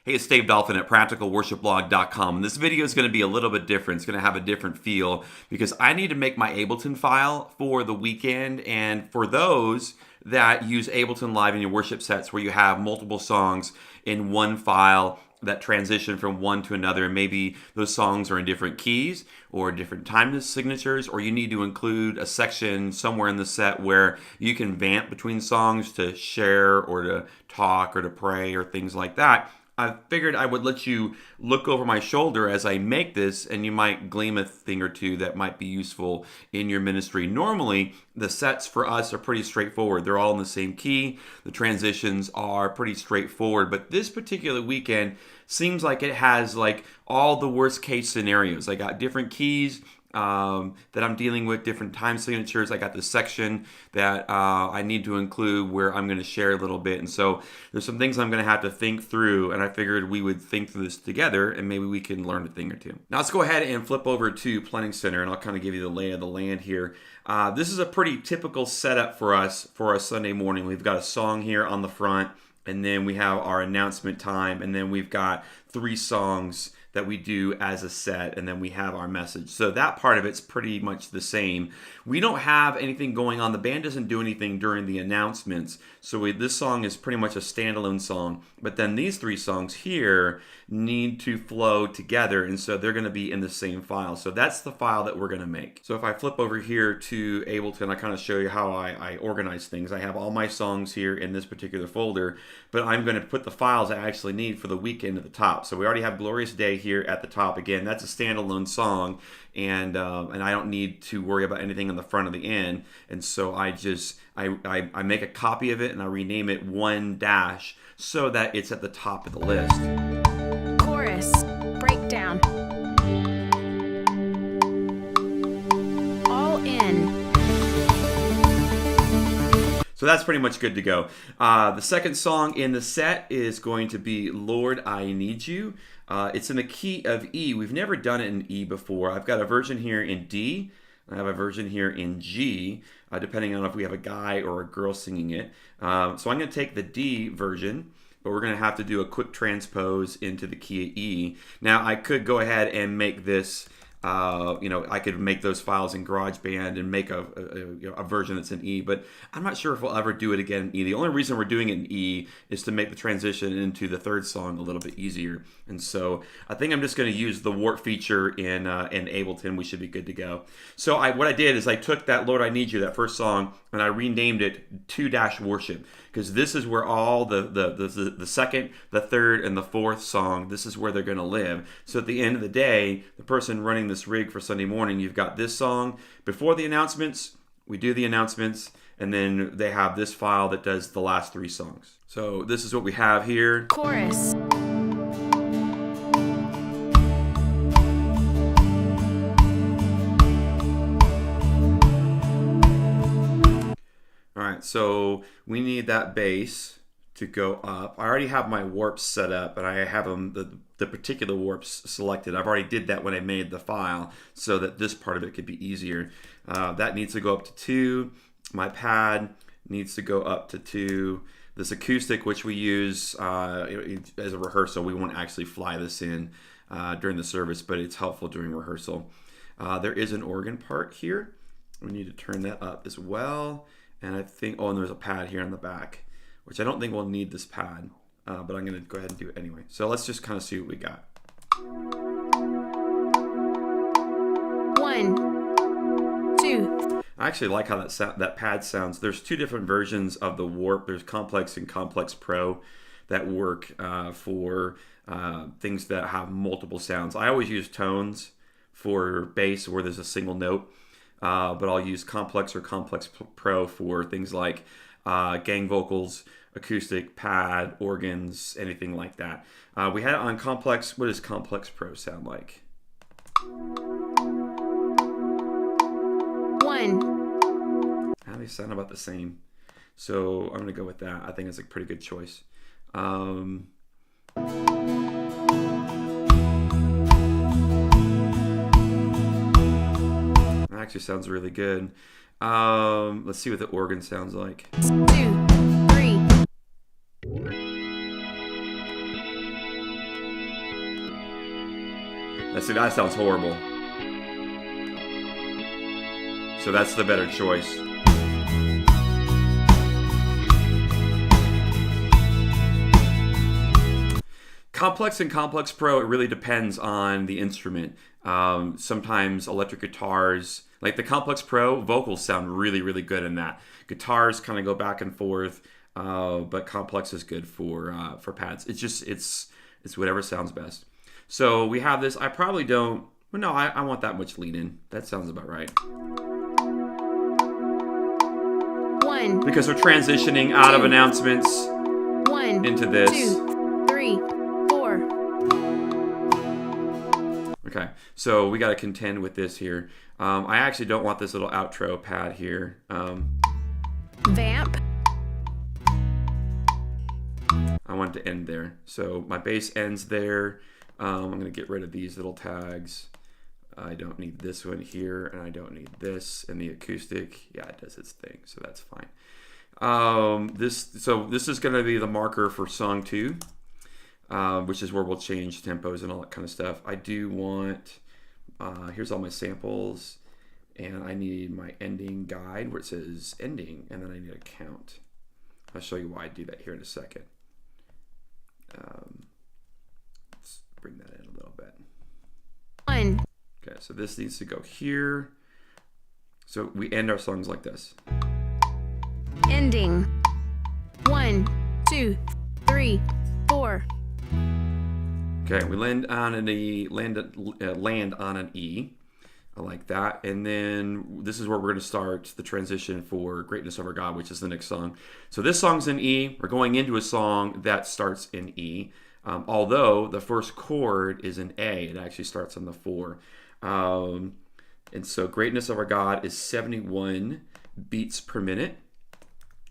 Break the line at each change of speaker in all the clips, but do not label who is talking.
Hey, it's Dave Dolphin at practicalworshipblog.com. This video is going to be a little bit different. It's going to have a different feel because I need to make my Ableton file for the weekend. And for those that use Ableton Live in your worship sets where you have multiple songs in one file that transition from one to another, and maybe those songs are in different keys or different time signatures, or you need to include a section somewhere in the set where you can vamp between songs to share or to talk or to pray or things like that. I figured I would let you look over my shoulder as I make this, and you might glean a thing or two that might be useful in your ministry. Normally, the sets for us are pretty straightforward. They're all in the same key. The transitions are pretty straightforward. But this particular weekend seems like it has like all the worst case scenarios. I got different keys that I'm dealing with, different time signatures. I got this section that I need to include where I'm going to share a little bit. And so there's some things I'm going to have to think through, and I figured we would think through this together and maybe we can learn a thing or two. Now let's go ahead and flip over to Planning Center, and I'll kind of give you the lay of the land here. This is a pretty typical setup for us for a Sunday morning. We've got a song here on the front, and then we have our announcement time, and then we've got 3 songs that we do as a set, and then we have our message. So that part of it's pretty much the same. We don't have anything going on. The band doesn't do anything during the announcements. So this song is pretty much a standalone song. But then these 3 songs here need to flow together, and so they're going to be in the same file. So that's the file that we're going to make. So if I flip over here to Ableton, I kind of show you how I organize things. I have all my songs here in this particular folder, but I'm going to put the files I actually need for the weekend at the top. So we already have Glorious Day here at the top. Again, that's a standalone song, and I don't need to worry about anything on the front or the end. And so I make a copy of it and I rename it 1- so that it's at the top of the list.
Chorus, breakdown. All in.
So that's pretty much good to go. The second song in the set is going to be Lord, I Need You. It's in the key of E. We've never done it in E before. I've got a version here in D. I have a version here in G, depending on if we have a guy or a girl singing it. So I'm going to take the D version, but we're going to have to do a quick transpose into the key of E. Now, I could go ahead and make this, I could make those files in GarageBand and make a version that's in E, but I'm not sure if we'll ever do it again in E. The only reason we're doing it in E is to make the transition into the third song a little bit easier. And so I think I'm just going to use the warp feature in Ableton. We should be good to go. So what I did is I took that Lord I Need You, that first song, and I renamed it 2-Worship, because this is where all the second, the third, and the fourth song, this is where they're going to live. So at the end of the day, the person running this rig for Sunday morning, you've got this song before the announcements, we do the announcements, and then they have this file that does the last 3 songs. So this is what we have here.
Chorus.
All right, so we need that bass to go up. I already have my warps set up, and I have them the particular warps selected. I've already did that when I made the file so that this part of it could be easier. That needs to go up to 2. My pad needs to go up to 2. This acoustic, which we use as a rehearsal, we won't actually fly this in during the service, but it's helpful during rehearsal. There is an organ part here. We need to turn that up as well. And I think, and there's a pad here on the back, which I don't think we'll need this pad, but I'm going to go ahead and do it anyway. So let's just kind of see what we got.
1, 2.
I actually like how that pad sounds. There's 2 different versions of the warp. There's Complex and Complex Pro that work for things that have multiple sounds. I always use tones for bass where there's a single note. But I'll use Complex or Complex Pro for things like gang vocals, acoustic, pad, organs, anything like that. We had it on Complex. What does Complex Pro sound like?
1.
They sound about the same. So I'm going to go with that. I think it's a pretty good choice. Actually sounds really good. Let's see what the organ sounds like.
2, 3.
That sounds horrible. So that's the better choice. Complex and Complex Pro, it really depends on the instrument. Sometimes electric guitars, like the Complex Pro, vocals sound really, really good in that. Guitars kind of go back and forth, but Complex is good for pads. It's whatever sounds best. So we have this. I probably don't. Well, no, I want that much lean in. That sounds about right.
1.
Because we're transitioning out of announcements
1
into this.
2 3 4.
Okay, so we got to contend with this here. I actually don't want this little outro pad here.
Vamp.
I want it to end there. So my bass ends there. I'm going to get rid of these little tags. I don't need this one here, and I don't need this. And the acoustic, yeah, it does its thing, so that's fine. This is going to be the marker for song 2, which is where we'll change tempos and all that kind of stuff. I do want, here's all my samples, and I need my ending guide where it says ending, and then I need a count. I'll show you why I do that here in a second. Let's bring that in a little bit.
1.
Okay, so this needs to go here. So we end our songs like this.
Ending. 1 2 3 4.
Okay, we land on an E. Land on an E. I like that. And then this is where we're going to start the transition for Greatness of Our God, which is the next song. So this song's in E. We're going into a song that starts in E. Although the first chord is in A, it actually starts on the 4. And so Greatness of Our God is 71 beats per minute.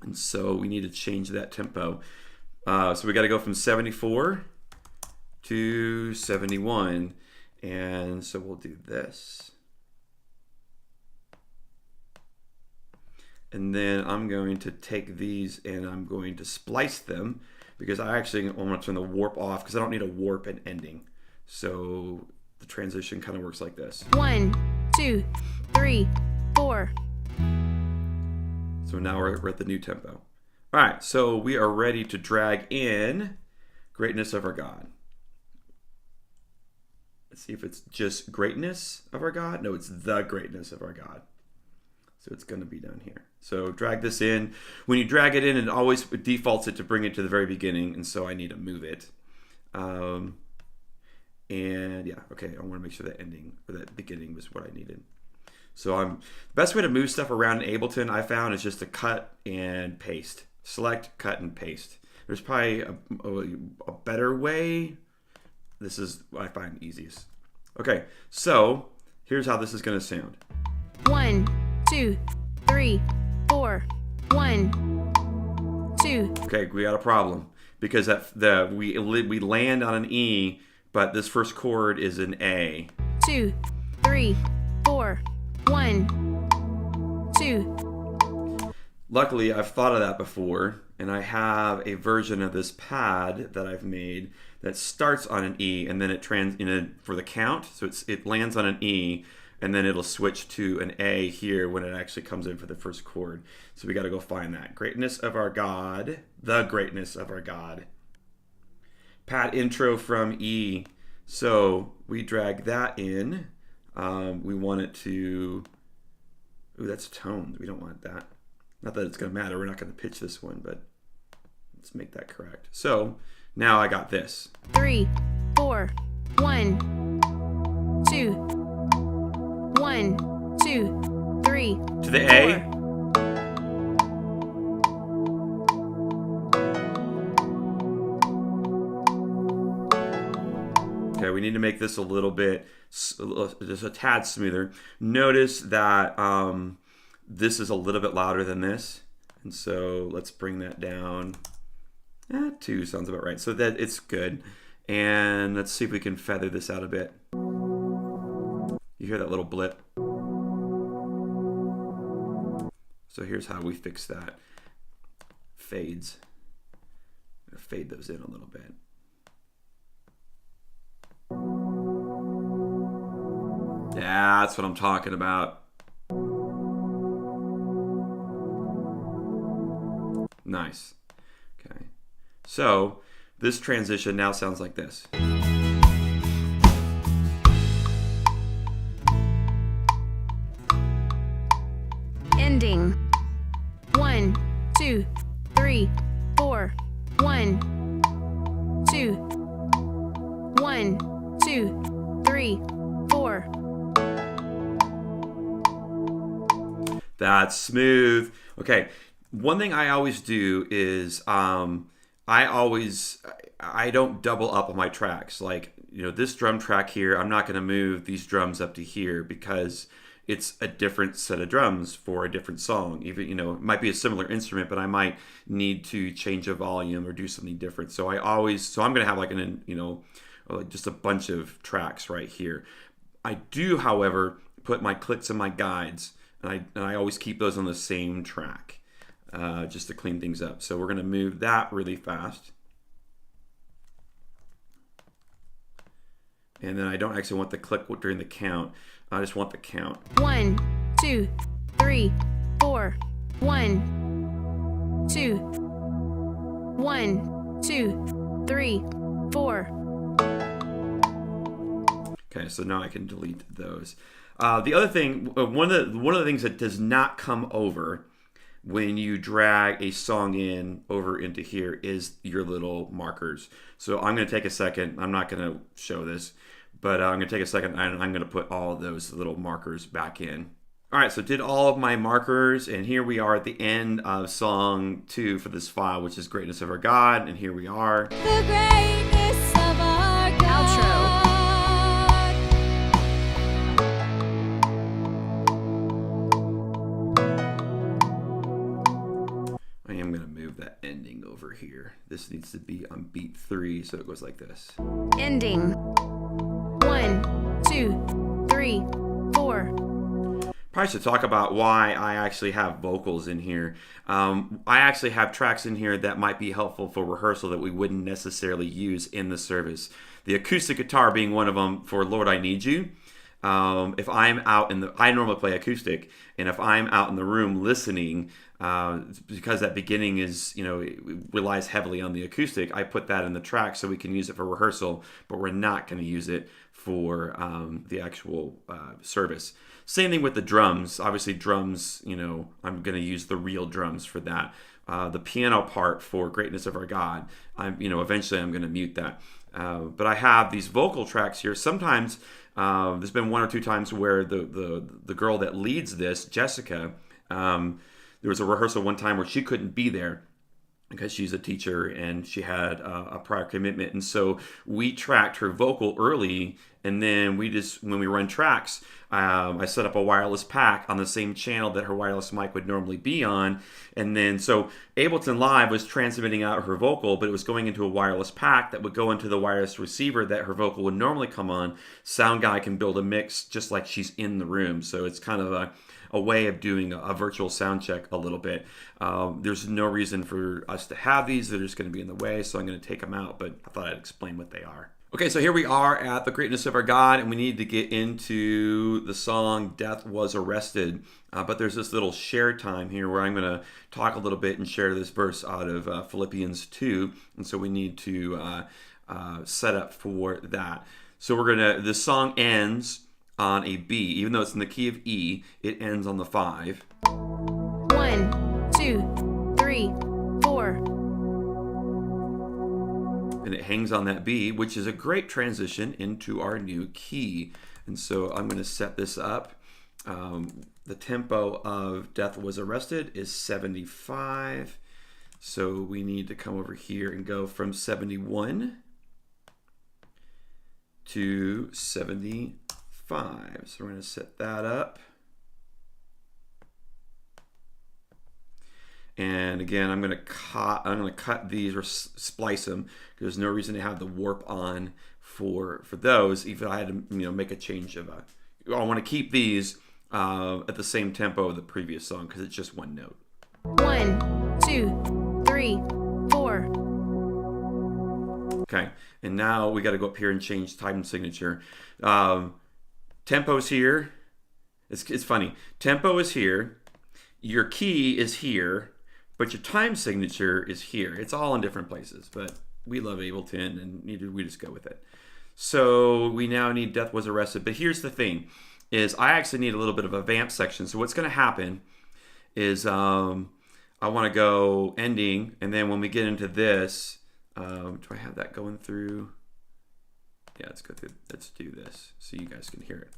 And so we need to change that tempo. So we got to go from 74 to 71. And so we'll do this. And then I'm going to take these and I'm going to splice them because I actually want to turn the warp off because I don't need a warp and ending. So the transition kind of works like this.
1 2 3 4.
So now we're at the new tempo. All right, so we are ready to drag in Greatness of Our God. Let's see if it's just Greatness of Our God. No, it's the Greatness of Our God. So it's going to be down here. So drag this in. When you drag it in, it always defaults it to bring it to the very beginning, and so I need to move it. And yeah, okay, I want to make sure that ending or that beginning was what I needed. So the best way to move stuff around in Ableton I found is just to cut and paste. Select, cut, and paste. There's probably a better way. This is what I find easiest. Okay, so here's how this is going to sound.
1 2 3 4. 1 2.
Okay, we got a problem because we land on an E, but this first chord is an A.
2 3 4. 1 2.
Luckily, I've thought of that before, and I have a version of this pad that I've made that starts on an E, and then it for the count, so it lands on an E, and then it'll switch to an A here when it actually comes in for the first chord. So we got to go find that. Greatness of Our God, the Greatness of Our God. Pad intro from E. So we drag that in. We want it to, ooh, that's toned. We don't want that. Not that it's going to matter. We're not going to pitch this one, but let's make that correct. So now I got this.
3 4. 1 2. 1 2 3.
To the A.
4.
Okay, we need to make this a little bit, just a tad smoother. Notice that this is a little bit louder than this. And so let's bring that down. 2 sounds about right. So that it's good. And let's see if we can feather this out a bit. You hear that little blip? So here's how we fix that. Fades. I'm gonna fade those in a little bit. That's what I'm talking about. Nice. Okay. So this transition now sounds like this.
Ending. 1, 2, 3, 4. 1, 2. 1, 2, 3, 4.
That's smooth. Okay. One thing I always do is I don't double up on my tracks. Like, this drum track here, I'm not going to move these drums up to here because it's a different set of drums for a different song. Even, it might be a similar instrument, but I might need to change a volume or do something different. So I'm going to have like just a bunch of tracks right here. I do, however, put my clicks and my guides, and I always keep those on the same track, just to clean things up. So we're going to move that really fast. And then I don't actually want the click during the count. I just want the count.
1, 2, 3, 4. 1, 2. 1, 2, 3, 4.
Okay, so now I can delete those. The other thing, one of the things that does not come over when you drag a song over into here is your little markers. So I'm going to take a second. I'm not going to show this, but I'm going to take a second and I'm going to put all of those little markers back in. All right, so did all of my markers, and here we are at the end of song 2 for this file, which is Greatness of Our God, and here we are.
The greatness of our God.
Outro.
I am going to move that ending over here. This needs to be on beat 3, so it goes like this.
Ending. 1, 2, 3, 4.
Probably should talk about why I actually have vocals in here. I actually have tracks in here that might be helpful for rehearsal that we wouldn't necessarily use in the service. The acoustic guitar being one of them for Lord, I Need You. If I'm out I normally play acoustic, and if I'm out in the room listening, because that beginning is, it relies heavily on the acoustic, I put that in the track so we can use it for rehearsal, but we're not going to use it for the actual service. Same thing with the drums. Obviously, drums, I'm going to use the real drums for that. The piano part for Greatness of Our God, eventually I'm going to mute that. But I have these vocal tracks here. Sometimes there's been 1 or 2 times where the girl that leads this, Jessica, there was a rehearsal one time where she couldn't be there because she's a teacher and she had a prior commitment. And so we tracked her vocal early, and then when we run tracks, I set up a wireless pack on the same channel that her wireless mic would normally be on. And then so Ableton Live was transmitting out her vocal, but it was going into a wireless pack that would go into the wireless receiver that her vocal would normally come on. Sound guy can build a mix just like she's in the room. So it's kind of a way of doing a virtual sound check a little bit. There's no reason for us to have these. They're just going to be in the way, so I'm going to take them out, but I thought I'd explain what they are. Okay, so here we are at the Greatness of Our God, and we need to get into the song Death Was Arrested. But there's this little share time here where I'm going to talk a little bit and share this verse out of Philippians 2, and so we need to set up for that. So this song ends on a B. Even though it's in the key of E, it ends on the 5.
1, 2, 3, 4.
And it hangs on that B, which is a great transition into our new key. And so I'm going to set this up. The tempo of Death Was Arrested is 75. So we need to come over here and go from 71 to 75. So we're going to set that up. And again, I'm going to cut these or splice them because there's no reason to have the warp on for those. Even if I had to make a change I want to keep these at the same tempo of the previous song because it's just one note.
1, 2, 3, 4.
Okay, and now we got to go up here and change time signature. tempo's here. It's funny. Tempo is here. Your key is here, but your time signature is here. It's all in different places, but we love Ableton, and we just go with it. So we now need Death Was Arrested. But here's the thing, is I actually need a little bit of a vamp section. So what's going to happen is I want to go ending, and then when we get into this, do I have that going through? Yeah, let's go through. Let's do this so you guys can hear it.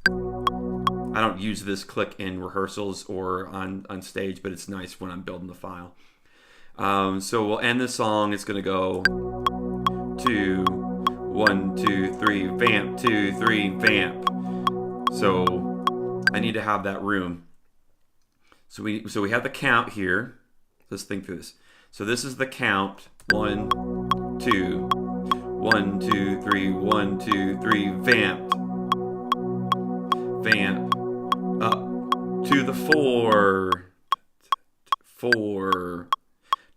I don't use this click in rehearsals or on stage, but it's nice when I'm building the file. So we'll end the song. It's going to go 2, 1, 2, 3, vamp, 2, 3, vamp. So I need to have that room. So we have the count here. Let's think through this. So this is the count. 1, 2, 1, 2, 3, 1, 2, 3, vamp. Vamp. Up to the 4. 4.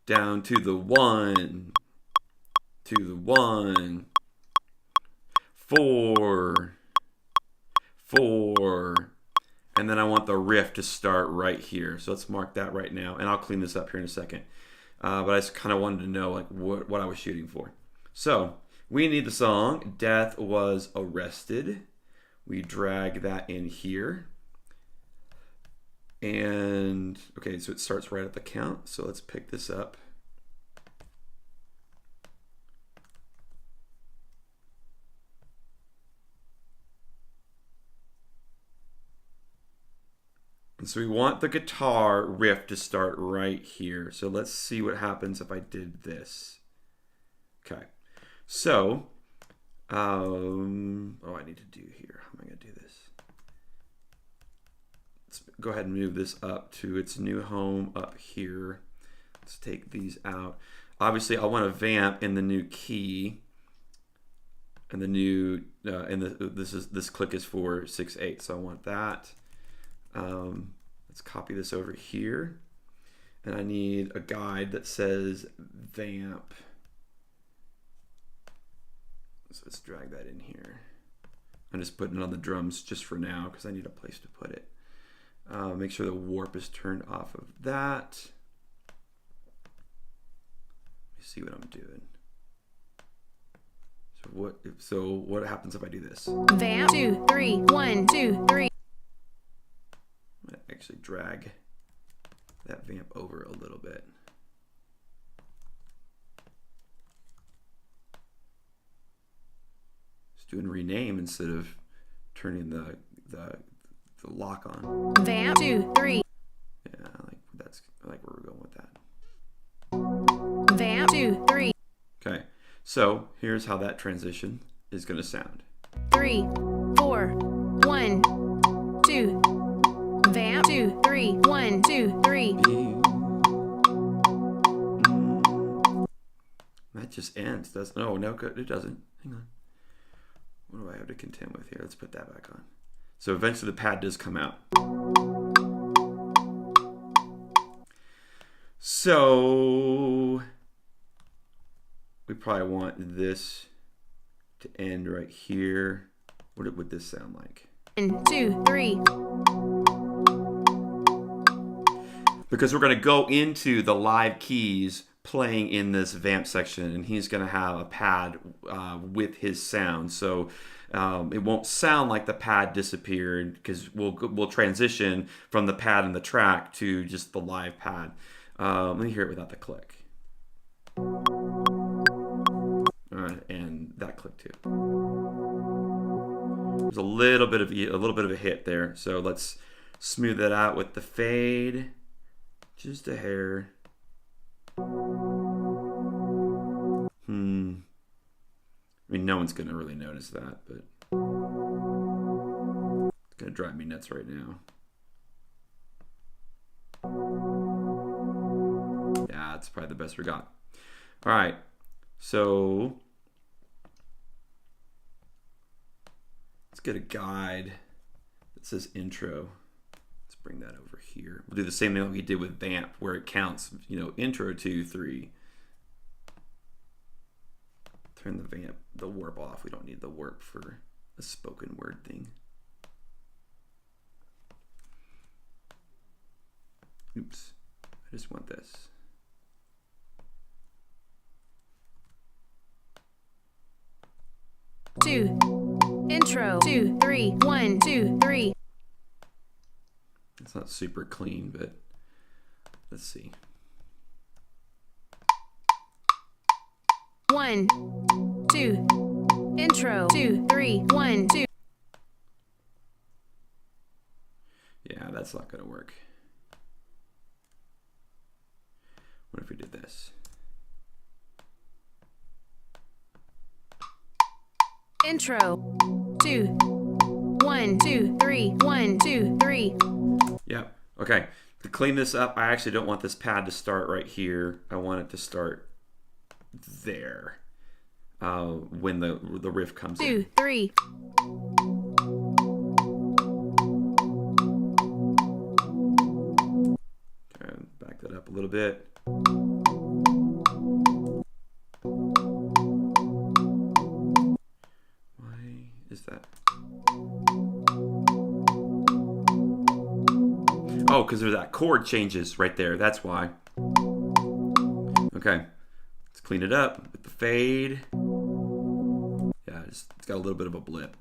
Down to the 1. To the 1. 4. 4. And then I want the riff to start right here. So let's mark that right now. And I'll clean this up here in a second. But I just kind of wanted to know like what I was shooting for. So we need the song Death Was Arrested. We drag that in here. And okay, so it starts right at the count. So let's pick this up. And so we want the guitar riff to start right here. So let's see what happens if I did this. Okay. So, what do I need to do here? How am I going to do this? Let's go ahead and move this up to its new home up here. Let's take these out. Obviously, I want to vamp in the new key. And the new, this click is for 6/8. So I want that. Let's copy this over here, and I need a guide that says vamp. So let's drag that in here. I'm just putting it on the drums just for now because I need a place to put it. Make sure the warp is turned off of that. Let me see what I'm doing. So what happens if I do this?
Vamp 2, 3, 1, 2, 3.
Actually drag that vamp over a little bit. Just doing rename instead of turning the lock on.
Vamp 2, 3.
Yeah, I like where we're going with that.
Vamp 2, 3.
Okay, so here's how that transition is going to sound.
3, 4, 1, 2. Vamp 2, 3, 1, 2, 3.
That just ends, doesn't? Oh no, it doesn't. Hang on. What do I have to contend with here? Let's put that back on. So eventually the pad does come out. So we probably want this to end right here. What would this sound like?
1, 2, 3.
Because we're going to go into the live keys playing in this vamp section, and he's going to have a pad with his sound. So it won't sound like the pad disappeared because we'll transition from the pad and the track to just the live pad. Let me hear it without the click. And that click too. There's a little bit of a hit there. So let's smooth that out with the fade. Just a hair. I mean, no one's going to really notice that, but it's going to drive me nuts right now. Yeah, that's probably the best we got. All right, so let's get a guide that says intro. Bring that over here. We'll do the same thing like we did with Vamp, where it counts, intro 2, 3. Turn the warp off. We don't need the warp for a spoken word thing. Oops, I just want this.
Two. Intro. 2, 3. 1, 2, 3.
It's not super clean, but let's see.
1, 2. Intro. 2, 3. 1, 2.
Yeah, that's not going to work. What if we did this?
Intro. 2. 1, 2, 3. 1, 2, 3.
Yep. Okay. To clean this up, I actually don't want this pad to start right here. I want it to start there when the riff comes
2,
in.
3.
Okay, back that up a little bit. Why is that? Oh, because there's that chord changes right there. That's why. Okay. Let's clean it up with the fade. Yeah, it's got a little bit of a blip.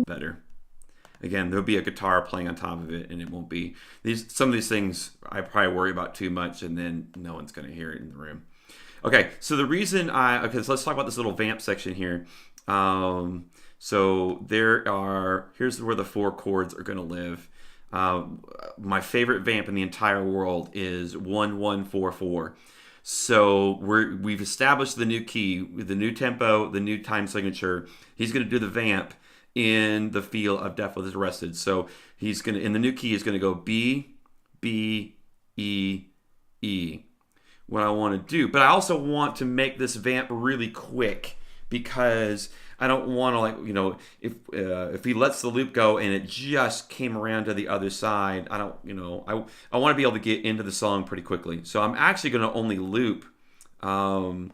Better. Again, there'll be a guitar playing on top of it, and it won't be some of these things I probably worry about too much, and then no one's going to hear it in the room. Okay, so the reason so let's talk about this little vamp section here. So here's where the 4 chords are going to live. My favorite vamp in the entire world is 1144. So we've established the new key, the new tempo, the new time signature. He's going to do the vamp in the feel of Death Was Arrested. So he's going to, in the new key, he's going to go B, B, E, E. What I want to do, but I also want to make this vamp really quick because I don't want to if he lets the loop go and it just came around to the other side, I don't, I want to be able to get into the song pretty quickly. So I'm actually going to only loop right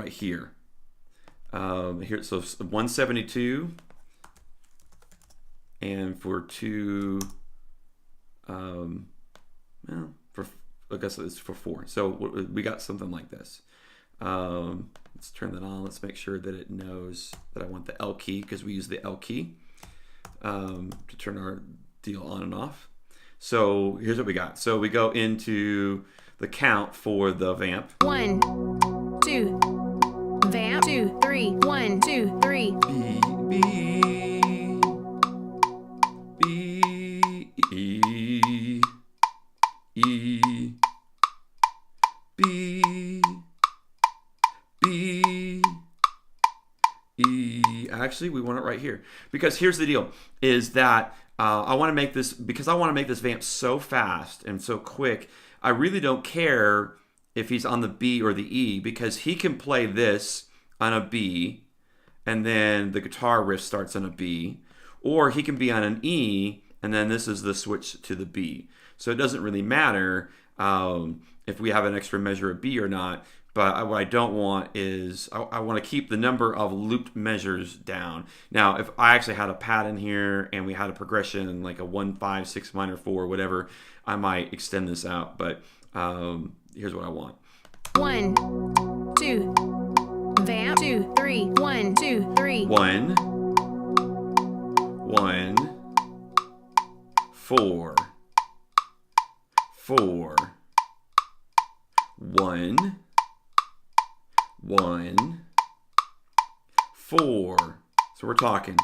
here. Here, so 172, and for 2, I guess it's for 4. So we got something like this. Let's turn that on. Let's make sure that it knows that I want the L key, because we use the L key to turn our deal on and off. So here's what we got. So we go into the count for the vamp.
1, 2. Vamp. 2, 3. 1, 2, 3.
B, B, B, E, E, B, B, E. Actually, we want it right here, because here's the deal: is that I want to make this vamp so fast and so quick. I really don't care if he's on the B or the E, because he can play this on a B, and then the guitar riff starts on a B, or he can be on an E, and then this is the switch to the B. So it doesn't really matter if we have an extra measure of B or not. But what I don't want is, I want to keep the number of looped measures down. Now, if I actually had a pad in here and we had a progression like a 1, 5, 6 minor 4, whatever, I might extend this out. But here's what I want.
1, 2. Vamp. 2, 3. 1, 2, 3.
1, 1, 4, 4, 1, 1, 4. So we're talking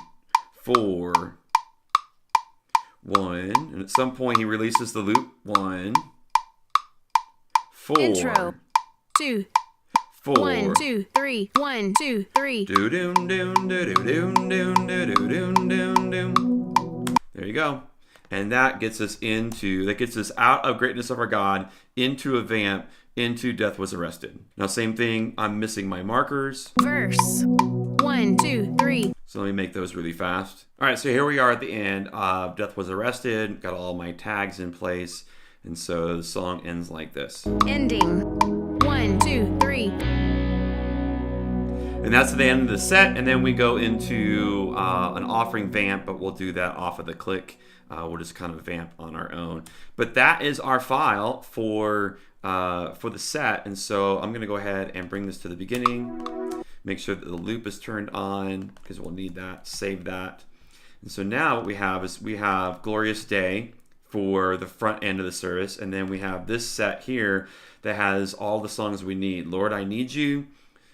4, 1, and at some point he releases the loop. 1, 4.
Intro. 2.
4.
1, 2, 3. 1, 2, 3.
Do doom doom do do doom doom do do doom doom doom. There you go. And that gets us out of Greatness of Our God into a vamp, into Death Was Arrested. Now, same thing, I'm missing my markers.
Verse. 1, 2, 3.
So let me make those really fast. All right, so here we are at the end of Death Was Arrested. Got all my tags in place. And so the song ends like this.
Ending. 1, 2, 3.
And that's the end of the set, and then we go into an offering vamp, but we'll do that off of the click. We'll just kind of vamp on our own. But that is our file for the set, and so I'm going to go ahead and bring this to the beginning. Make sure that the loop is turned on, because we'll need that. Save that. And so now what we have is we have Glorious Day for the front end of the service, and then we have this set here that has all the songs we need. Lord, I Need You,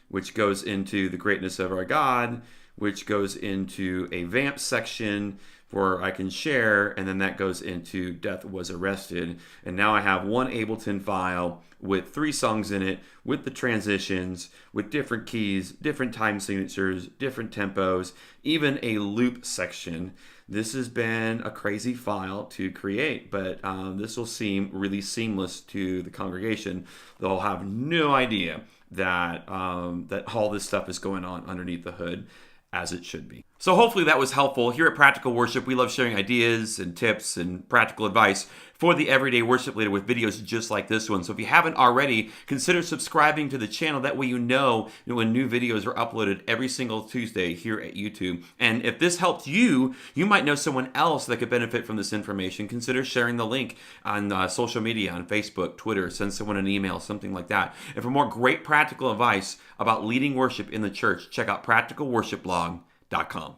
which goes into the greatness of our God, which goes into a vamp section where I can share, and then that goes into Death Was Arrested. And now I have one Ableton file with 3 songs in it, with the transitions, with different keys, different time signatures, different tempos, even a loop section. This has been a crazy file to create, but this will seem really seamless to the congregation. They'll have no idea that all this stuff is going on underneath the hood, as it should be. So hopefully that was helpful. Here at Practical Worship, we love sharing ideas and tips and practical advice for the everyday worship leader with videos just like this one. So if you haven't already, consider subscribing to the channel. That way you know when new videos are uploaded every single Tuesday here at YouTube. And if this helped you, you might know someone else that could benefit from this information. Consider sharing the link on social media, on Facebook, Twitter, send someone an email, something like that. And for more great practical advice about leading worship in the church, check out practicalworshipblog.com.